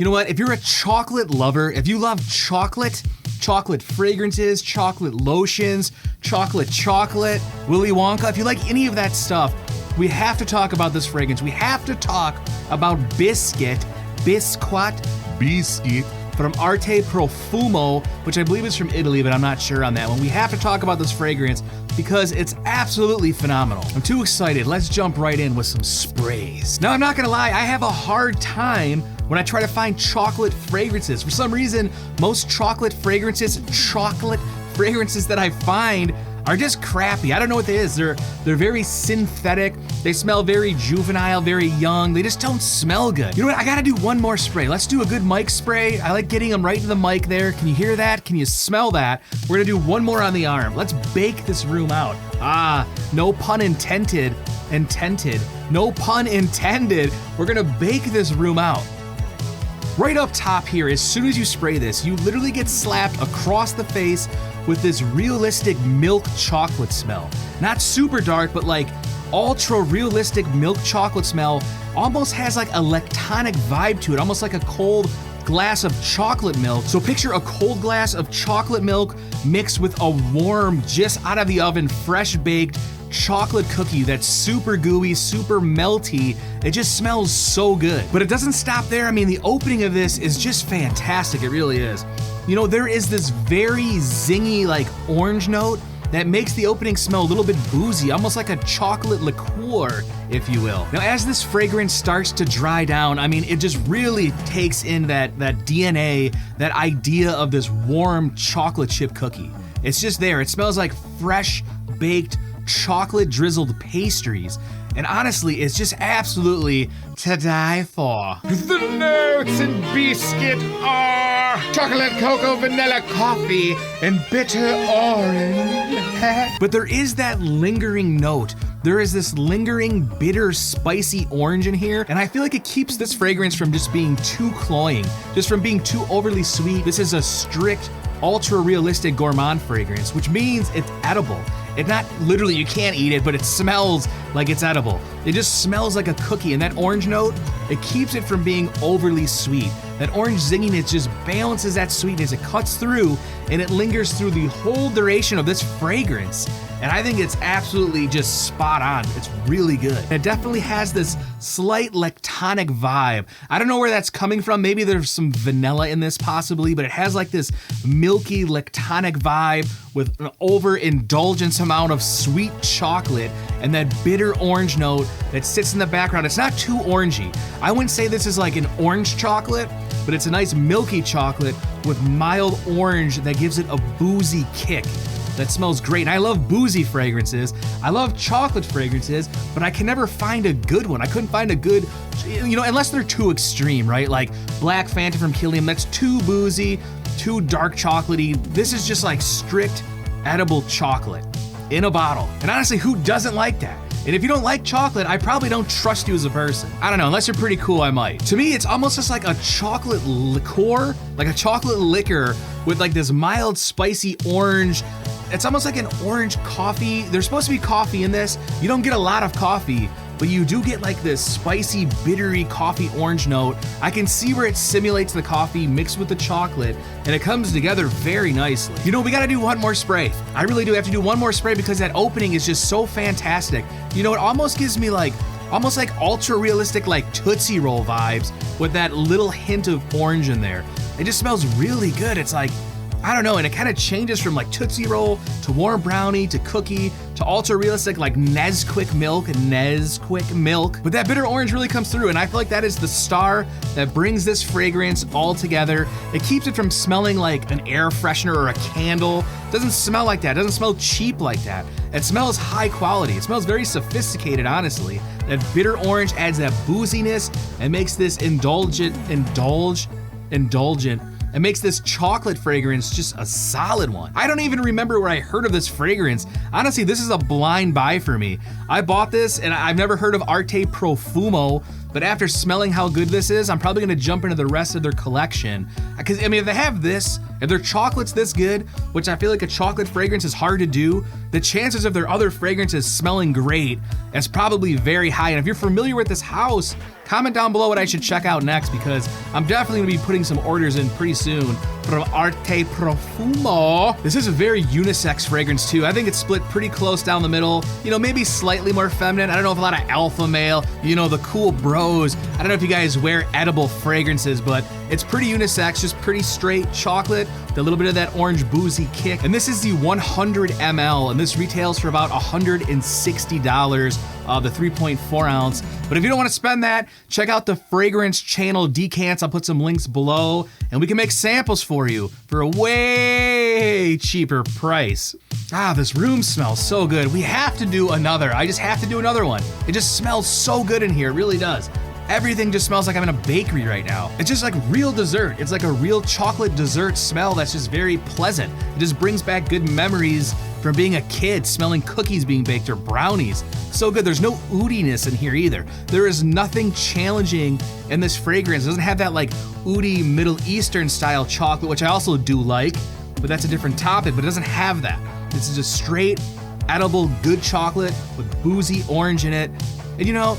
You know what, if you're a chocolate lover, if you love chocolate fragrances, chocolate lotions, chocolate, Willy Wonka, if you like any of that stuff, we have to talk about this fragrance. We have to talk about Bisquit from Arte Profumo, which I believe is from Italy, but I'm not sure on that one. We have to talk about this fragrance because it's absolutely phenomenal. I'm too excited. Let's jump right in with some sprays. Now, I'm not gonna lie, I have a hard time when I try to find chocolate fragrances. For some reason, most chocolate fragrances that I find are just crappy. I don't know what it is. They're very synthetic. They smell very juvenile, very young. They just don't smell good. You know what? I gotta do one more spray. Let's do a good mic spray. I like getting them right to the mic there. Can you hear that? Can you smell that? We're gonna do one more on the arm. Let's bake this room out. No pun intended. No pun intended. We're gonna bake this room out. Right up top here, as soon as you spray this, you literally get slapped across the face with this realistic milk chocolate smell. Not super dark, but like ultra realistic milk chocolate smell. Almost has like a lactonic vibe to it, almost like a cold glass of chocolate milk. So picture a cold glass of chocolate milk mixed with a warm, just out of the oven, fresh baked chocolate cookie that's super gooey, super melty. It just smells so good. But it doesn't stop there. I mean, the opening of this is just fantastic. It really is. You know, there is this very zingy, like orange note that makes the opening smell a little bit boozy, almost like a chocolate liqueur, if you will. Now, as this fragrance starts to dry down, I mean, it just really takes in that DNA, that idea of this warm chocolate chip cookie. It's just there. It smells like fresh baked chocolate drizzled pastries. And honestly, it's just absolutely to die for. The notes in Bisquit are chocolate, cocoa, vanilla, coffee, and bitter orange. But there is that lingering note. There is this lingering, bitter, spicy orange in here, and I feel like it keeps this fragrance from just being too cloying, just from being too overly sweet. This is a strict, ultra-realistic gourmand fragrance, which means it's edible. It not literally, you can't eat it, but it smells like it's edible. It just smells like a cookie, and that orange note, it keeps it from being overly sweet. That orange zinginess just balances that sweetness. It cuts through, and it lingers through the whole duration of this fragrance. And I think it's absolutely just spot on. It's really good. It definitely has this slight lactonic vibe. I don't know where that's coming from. Maybe there's some vanilla in this possibly, but it has like this milky lactonic vibe with an overindulgence amount of sweet chocolate and that bitter orange note that sits in the background. It's not too orangey. I wouldn't say this is like an orange chocolate, but it's a nice milky chocolate with mild orange that gives it a boozy kick. That smells great. And I love boozy fragrances. I love chocolate fragrances, but I can never find a good one. I couldn't find a good, you know, unless they're too extreme, right? Like Black Phantom from Killian, that's too boozy, too dark chocolatey. This is just like strict edible chocolate in a bottle. And honestly, who doesn't like that? And if you don't like chocolate, I probably don't trust you as a person. I don't know, unless you're pretty cool, I might. To me, it's almost just like a chocolate liqueur, like a chocolate liquor with like this mild, spicy orange. It's almost like an orange coffee. There's supposed to be coffee in this. You don't get a lot of coffee, but you do get like this spicy, bittery coffee orange note. I can see where it simulates the coffee mixed with the chocolate, and it comes together very nicely. You know, we gotta do one more spray. I really do have to do one more spray because that opening is just so fantastic. You know, it almost gives me like, almost like ultra realistic like Tootsie Roll vibes with that little hint of orange in there. It just smells really good. It's like, I don't know, and it kind of changes from like Tootsie Roll to warm brownie to cookie to ultra realistic like Nesquik milk. But that bitter orange really comes through, and I feel like that is the star that brings this fragrance all together. It keeps it from smelling like an air freshener or a candle. It doesn't smell like that. It doesn't smell cheap like that. It smells high quality. It smells very sophisticated, honestly. That bitter orange adds that booziness and makes this indulgent. It makes this chocolate fragrance just a solid one. I don't even remember where I heard of this fragrance. Honestly, this is a blind buy for me. I bought this and I've never heard of Arte Profumo, but after smelling how good this is, I'm probably gonna jump into the rest of their collection. Because I mean, if they have this, if their chocolate's this good, which I feel like a chocolate fragrance is hard to do, the chances of their other fragrances smelling great is probably very high. And if you're familiar with this house, Comment down below what I should check out next, because I'm definitely gonna be putting some orders in pretty soon from Arte Profumo. This is a very unisex fragrance too. I think it's split pretty close down the middle. You know, maybe slightly more feminine. I don't know if a lot of alpha male, you know, the cool bros. I don't know if you guys wear edible fragrances, but it's pretty unisex, just pretty straight chocolate, with a little bit of that orange boozy kick. And this is the 100 ml, and this retails for about $160, the 3.4 ounce. But if you don't want to spend that, check out the fragrance channel decants. I'll put some links below, and we can make samples for you for a way cheaper price. Ah, this room smells so good. We have to do another. I just have to do another one. It just smells so good in here, it really does. Everything just smells like I'm in a bakery right now. It's just like real dessert. It's like a real chocolate dessert smell that's just very pleasant. It just brings back good memories from being a kid, smelling cookies being baked or brownies. So good. There's no oudiness in here either. There is nothing challenging in this fragrance. It doesn't have that like oudi Middle Eastern style chocolate, which I also do like, but that's a different topic, but it doesn't have that. This is just straight, edible, good chocolate with boozy orange in it. And you know,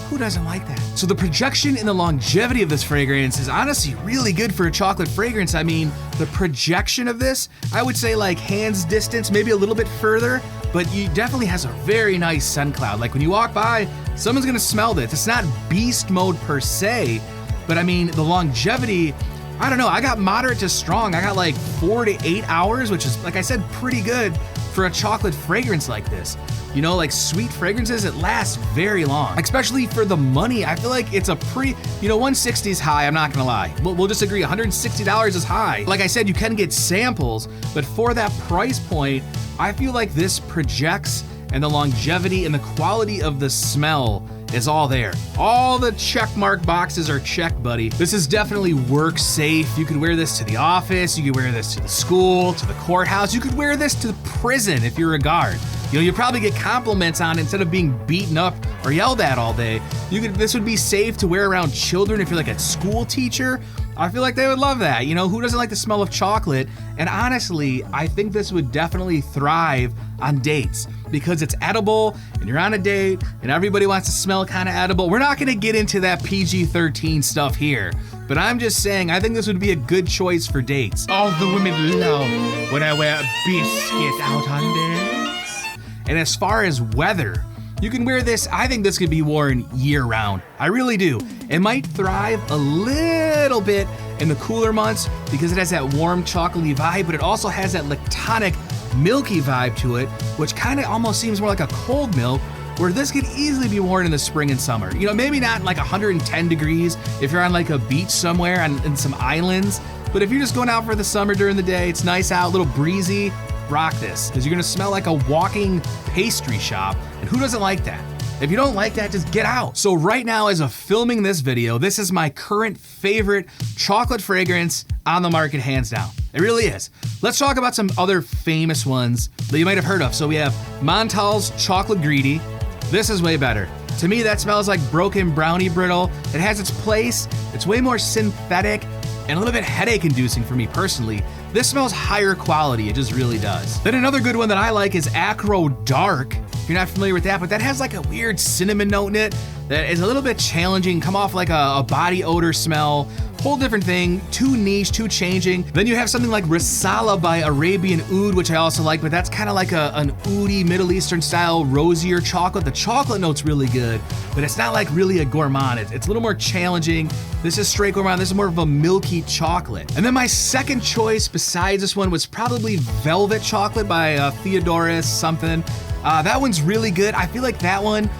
who doesn't like that? So the projection and the longevity of this fragrance is honestly really good for a chocolate fragrance. I mean, the projection of this, I would say like hands distance, maybe a little bit further, but it definitely has a very nice scent cloud. Like when you walk by, someone's gonna smell this. It's not beast mode per se, but I mean, the longevity, I don't know, I got moderate to strong. I got like 4 to 8 hours, which is, like I said, pretty good for a chocolate fragrance like this. You know, like sweet fragrances, it lasts very long, especially for the money. I feel like it's a pretty, you know, 160 is high, I'm not gonna lie. We'll just agree, $160 is high. Like I said, you can get samples, but for that price point, I feel like this projects, and the longevity and the quality of the smell is all there. All the check mark boxes are checked, buddy. This is definitely work safe. You could wear this to the office, you could wear this to the school, to the courthouse, you could wear this to the prison if you're a guard. You know, you'll probably get compliments on it instead of being beaten up or yelled at all day. This would be safe to wear around children if you're like a school teacher. I feel like they would love that. You know, who doesn't like the smell of chocolate? And honestly, I think this would definitely thrive on dates because it's edible and you're on a date and everybody wants to smell kind of edible. We're not gonna get into that PG-13 stuff here, but I'm just saying, I think this would be a good choice for dates. All the women love when I wear a biscuit out on dates. And as far as weather, you can wear this, I think this could be worn year round. I really do. It might thrive a little bit in the cooler months because it has that warm chocolatey vibe, but it also has that lactonic milky vibe to it, which kind of almost seems more like a cold milk, where this could easily be worn in the spring and summer. You know, maybe not like 110 degrees if you're on like a beach somewhere in some islands, but if you're just going out for the summer during the day, it's nice out, a little breezy, rock this, because you're gonna smell like a walking pastry shop, and who doesn't like that? If you don't like that, just get out. So right now, as of filming this video, this is my current favorite chocolate fragrance on the market, hands down. It really is. Let's talk about some other famous ones that you might have heard of. So we have Montal's Chocolate Greedy. This is way better. To me, that smells like broken brownie brittle. It has its place. It's way more synthetic and a little bit headache inducing for me personally. This smells higher quality, it just really does. Then another good one that I like is Acro Dark. If you're not familiar with that, but that has like a weird cinnamon note in it that is a little bit challenging, come off like a body odor smell. Whole different thing, too niche, too changing. Then you have something like Risala by Arabian Oud, which I also like, but that's kind of like an oudi Middle Eastern style rosier chocolate. The chocolate note's really good, but it's not like really a gourmand. It's a little more challenging. This is straight gourmand. This is more of a milky chocolate. And then my second choice besides this one was probably Velvet Chocolate by Theodorus something. That one's really good. I feel like that one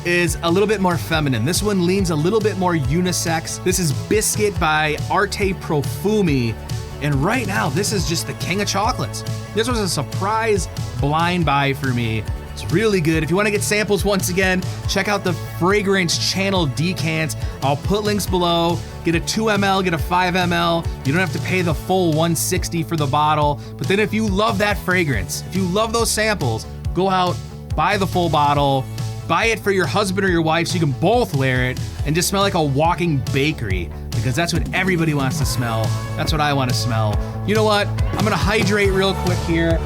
is a little bit more feminine. This one leans a little bit more unisex. This is Bisquit by Arte Profumi. And right now, this is just the king of chocolates. This was a surprise blind buy for me. It's really good. If you want to get samples once again, check out the fragrance channel decants. I'll put links below. Get a 2 ml, get a 5 ml. You don't have to pay the full $160 for the bottle. But then if you love that fragrance, if you love those samples, go out, buy the full bottle, buy it for your husband or your wife so you can both wear it and just smell like a walking bakery, because that's what everybody wants to smell. That's what I want to smell. You know what? I'm gonna hydrate real quick here.